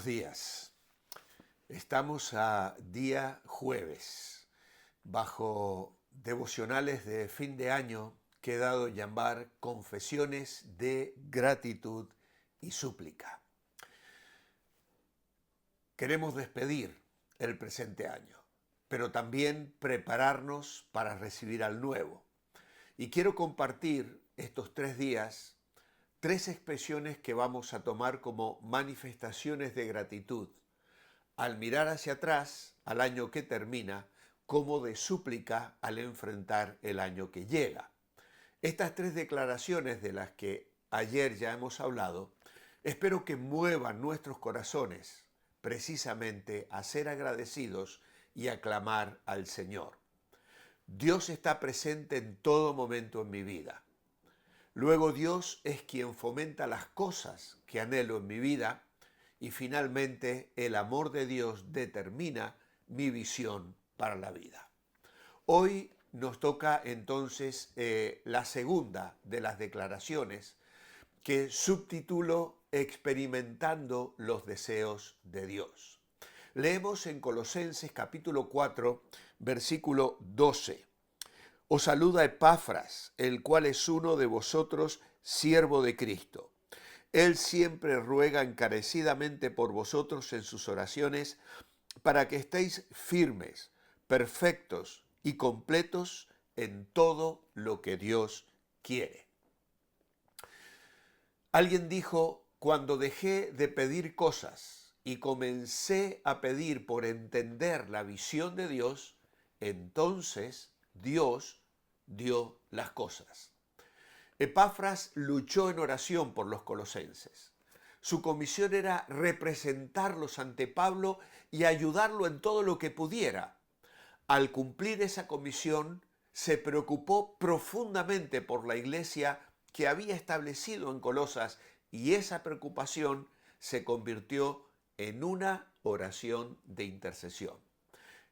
días. Estamos a día jueves, bajo devocionales de fin de año que he dado llamar confesiones de gratitud y súplica. Queremos despedir el presente año, pero también prepararnos para recibir al nuevo. Y quiero compartir estos 3 días 3 expresiones que vamos a tomar como manifestaciones de gratitud, al mirar hacia atrás al año que termina, como de súplica al enfrentar el año que llega. Estas 3 declaraciones de las que ayer ya hemos hablado, espero que muevan nuestros corazones precisamente a ser agradecidos y a clamar al Señor. Dios está presente en todo momento en mi vida. Luego Dios es quien fomenta las cosas que anhelo en mi vida y finalmente el amor de Dios determina mi visión para la vida. Hoy nos toca entonces la segunda de las declaraciones que subtitulo Experimentando los deseos de Dios. Leemos en Colosenses capítulo 4, versículo 12. Os saluda Epafras, el cual es uno de vosotros, siervo de Cristo. Él siempre ruega encarecidamente por vosotros en sus oraciones, para que estéis firmes, perfectos y completos en todo lo que Dios quiere. Alguien dijo, cuando dejé de pedir cosas y comencé a pedir por entender la visión de Dios, entonces Dios dio las cosas. Epafras luchó en oración por los colosenses. Su comisión era representarlos ante Pablo y ayudarlo en todo lo que pudiera. Al cumplir esa comisión, se preocupó profundamente por la iglesia que había establecido en Colosas y esa preocupación se convirtió en una oración de intercesión.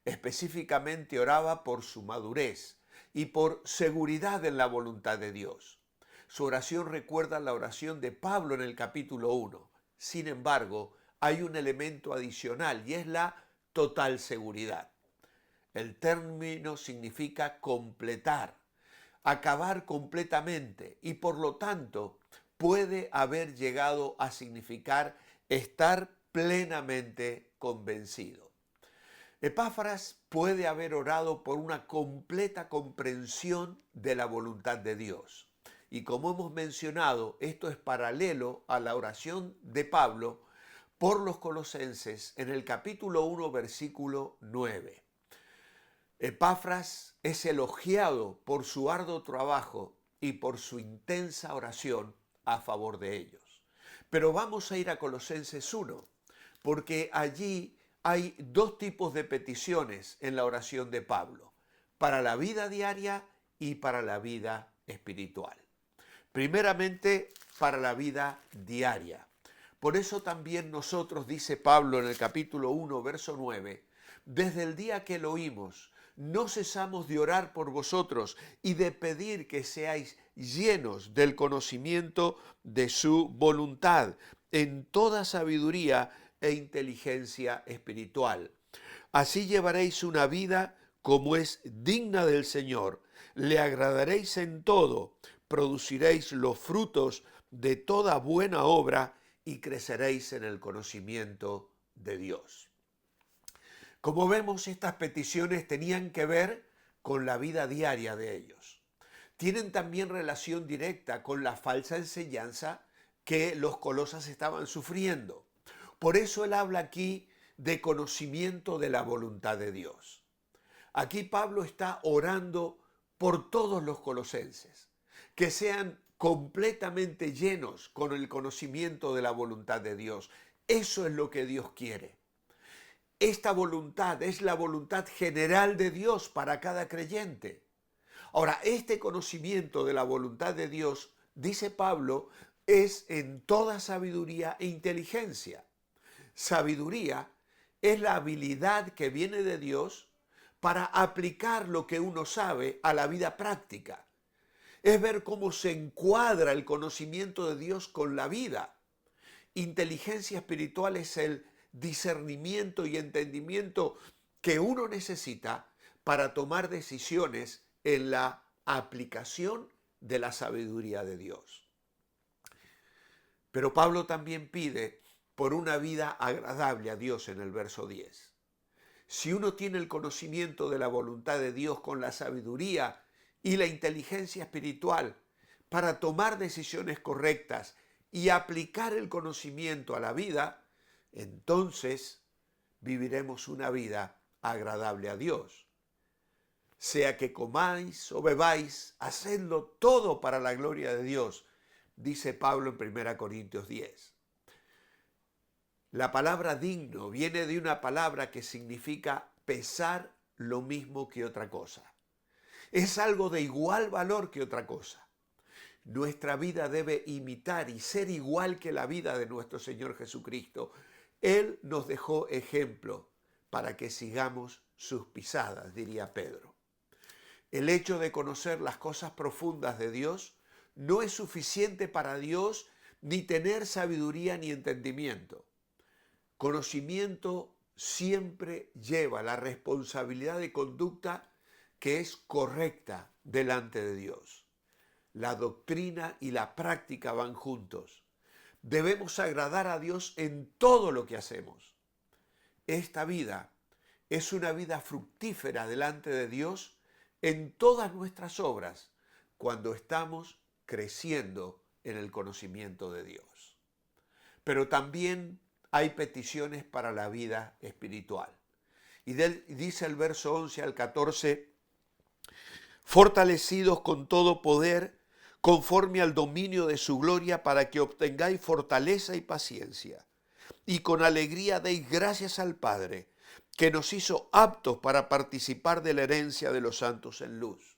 Específicamente oraba por su madurez y por seguridad en la voluntad de Dios. Su oración recuerda la oración de Pablo en el capítulo 1. Sin embargo, hay un elemento adicional y es la total seguridad. El término significa completar, acabar completamente y por lo tanto puede haber llegado a significar estar plenamente convencido. Epafras puede haber orado por una completa comprensión de la voluntad de Dios. Y como hemos mencionado, esto es paralelo a la oración de Pablo por los colosenses en el capítulo 1, versículo 9. Epafras es elogiado por su arduo trabajo y por su intensa oración a favor de ellos. Pero vamos a ir a Colosenses 1, porque allí hay 2 tipos de peticiones en la oración de Pablo, para la vida diaria y para la vida espiritual. Primeramente, para la vida diaria. Por eso también nosotros, dice Pablo en el capítulo 1, verso 9, desde el día que lo oímos, no cesamos de orar por vosotros y de pedir que seáis llenos del conocimiento de su voluntad, en toda sabiduría e inteligencia espiritual. Así llevaréis una vida como es digna del Señor, le agradaréis en todo, produciréis los frutos de toda buena obra y creceréis en el conocimiento de Dios. Como vemos, estas peticiones tenían que ver con la vida diaria de ellos. Tienen también relación directa con la falsa enseñanza que los colosas estaban sufriendo. Por eso él habla aquí de conocimiento de la voluntad de Dios. Aquí Pablo está orando por todos los colosenses, que sean completamente llenos con el conocimiento de la voluntad de Dios. Eso es lo que Dios quiere. Esta voluntad es la voluntad general de Dios para cada creyente. Ahora, este conocimiento de la voluntad de Dios, dice Pablo, es en toda sabiduría e inteligencia. Sabiduría es la habilidad que viene de Dios para aplicar lo que uno sabe a la vida práctica. Es ver cómo se encuadra el conocimiento de Dios con la vida. Inteligencia espiritual es el discernimiento y entendimiento que uno necesita para tomar decisiones en la aplicación de la sabiduría de Dios. Pero Pablo también pide por una vida agradable a Dios en el verso 10. Si uno tiene el conocimiento de la voluntad de Dios con la sabiduría y la inteligencia espiritual para tomar decisiones correctas y aplicar el conocimiento a la vida, entonces viviremos una vida agradable a Dios. Sea que comáis o bebáis, hacedlo todo para la gloria de Dios, dice Pablo en 1 Corintios 10. La palabra digno viene de una palabra que significa pesar lo mismo que otra cosa. Es algo de igual valor que otra cosa. Nuestra vida debe imitar y ser igual que la vida de nuestro Señor Jesucristo. Él nos dejó ejemplo para que sigamos sus pisadas, diría Pedro. El hecho de conocer las cosas profundas de Dios no es suficiente para Dios ni tener sabiduría ni entendimiento. Conocimiento siempre lleva la responsabilidad de conducta que es correcta delante de Dios. La doctrina y la práctica van juntos. Debemos agradar a Dios en todo lo que hacemos. Esta vida es una vida fructífera delante de Dios en todas nuestras obras cuando estamos creciendo en el conocimiento de Dios. Pero también hay peticiones para la vida espiritual. Y dice el verso 11 al 14, fortalecidos con todo poder, conforme al dominio de su gloria, para que obtengáis fortaleza y paciencia. Y con alegría deis gracias al Padre, que nos hizo aptos para participar de la herencia de los santos en luz.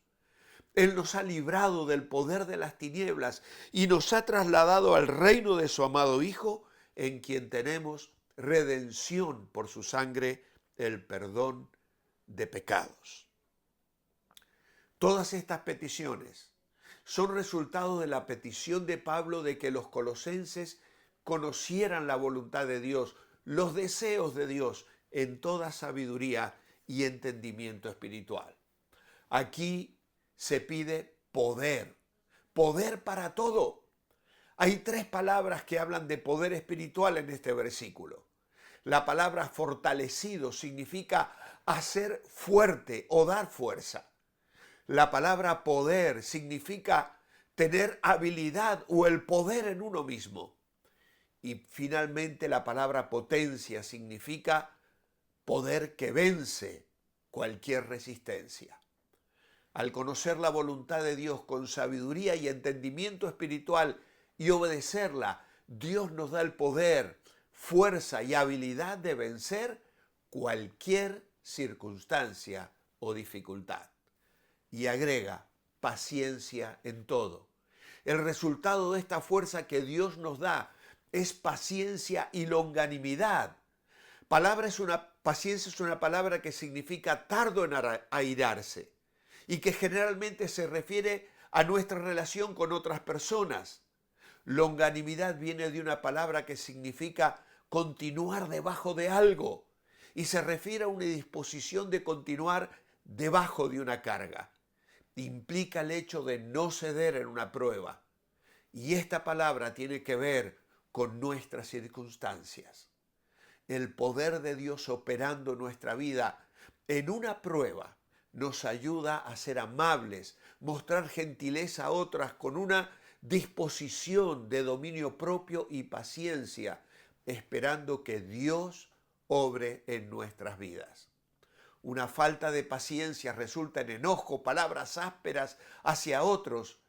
Él nos ha librado del poder de las tinieblas y nos ha trasladado al reino de su amado Hijo, en quien tenemos redención por su sangre, el perdón de pecados. Todas estas peticiones son resultado de la petición de Pablo de que los colosenses conocieran la voluntad de Dios, los deseos de Dios en toda sabiduría y entendimiento espiritual. Aquí se pide poder, poder para todo. Hay 3 palabras que hablan de poder espiritual en este versículo. La palabra fortalecido significa hacer fuerte o dar fuerza. La palabra poder significa tener habilidad o el poder en uno mismo. Y finalmente la palabra potencia significa poder que vence cualquier resistencia. Al conocer la voluntad de Dios con sabiduría y entendimiento espiritual y obedecerla, Dios nos da el poder, fuerza y habilidad de vencer cualquier circunstancia o dificultad. Y agrega paciencia en todo. El resultado de esta fuerza que Dios nos da es paciencia y longanimidad. Paciencia es una palabra que significa tardo en airarse y que generalmente se refiere a nuestra relación con otras personas. Longanimidad viene de una palabra que significa continuar debajo de algo y se refiere a una disposición de continuar debajo de una carga. Implica el hecho de no ceder en una prueba. Y esta palabra tiene que ver con nuestras circunstancias. El poder de Dios operando en nuestra vida en una prueba nos ayuda a ser amables, mostrar gentileza a otras con una disposición de dominio propio y paciencia, esperando que Dios obre en nuestras vidas. Una falta de paciencia resulta en enojo, palabras ásperas hacia otros,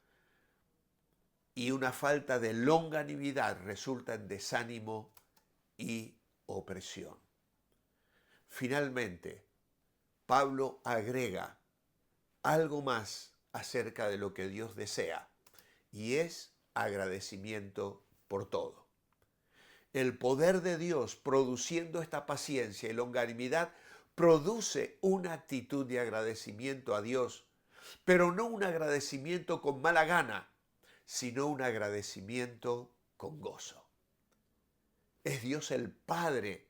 y una falta de longanimidad resulta en desánimo y opresión. Finalmente, Pablo agrega algo más acerca de lo que Dios desea, y es agradecimiento por todo. El poder de Dios produciendo esta paciencia y longanimidad produce una actitud de agradecimiento a Dios, pero no un agradecimiento con mala gana, sino un agradecimiento con gozo. Es Dios el Padre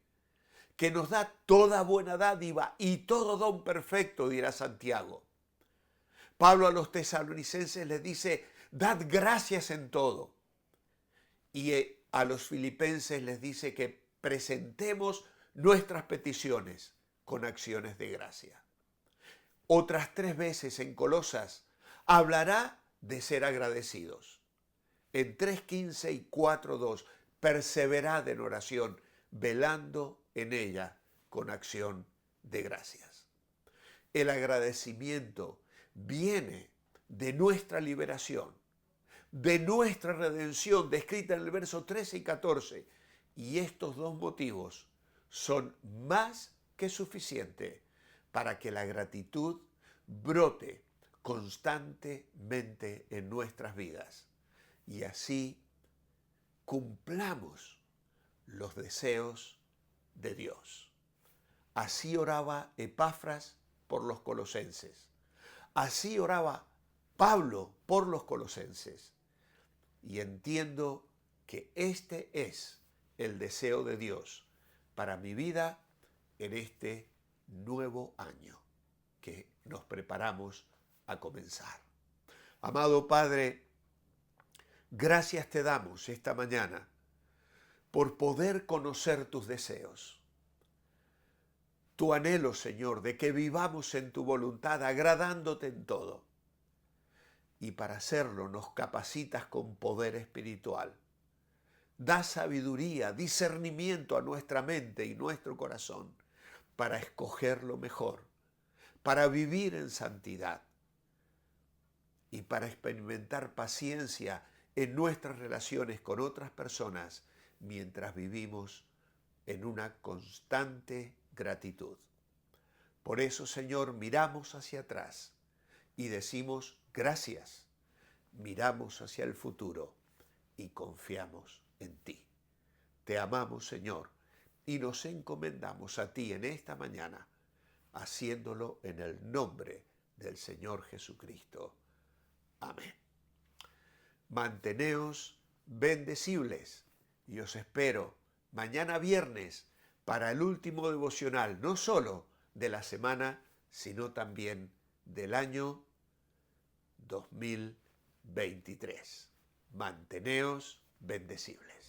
que nos da toda buena dádiva y todo don perfecto, dirá Santiago. Pablo a los tesalonicenses les dice, dad gracias en todo. Y a los filipenses les dice que presentemos nuestras peticiones con acciones de gracia. Otras 3 veces en Colosas hablará de ser agradecidos. En 3:15 y 4:2, perseverad en oración, velando en ella con acción de gracias. El agradecimiento viene de nuestra liberación, de nuestra redención, descrita en el verso 13 y 14. Y estos 2 motivos son más que suficientes para que la gratitud brote constantemente en nuestras vidas. Y así cumplamos los deseos de Dios. Así oraba Epafras por los colosenses. Así oraba Pablo por los colosenses. Y entiendo que este es el deseo de Dios para mi vida en este nuevo año que nos preparamos a comenzar. Amado Padre, gracias te damos esta mañana por poder conocer tus deseos. Tu anhelo, Señor, de que vivamos en tu voluntad, agradándote en todo. Y para hacerlo nos capacitas con poder espiritual. Da sabiduría, discernimiento a nuestra mente y nuestro corazón para escoger lo mejor, para vivir en santidad y para experimentar paciencia en nuestras relaciones con otras personas mientras vivimos en una constante gratitud. Por eso, Señor, miramos hacia atrás y decimos gracias. Miramos hacia el futuro y confiamos en ti. Te amamos, Señor, y nos encomendamos a ti en esta mañana, haciéndolo en el nombre del Señor Jesucristo. Amén. Manteneos bendecibles y os espero mañana viernes para el último devocional, no solo de la semana, sino también del año 2023. Manteneos bendecibles.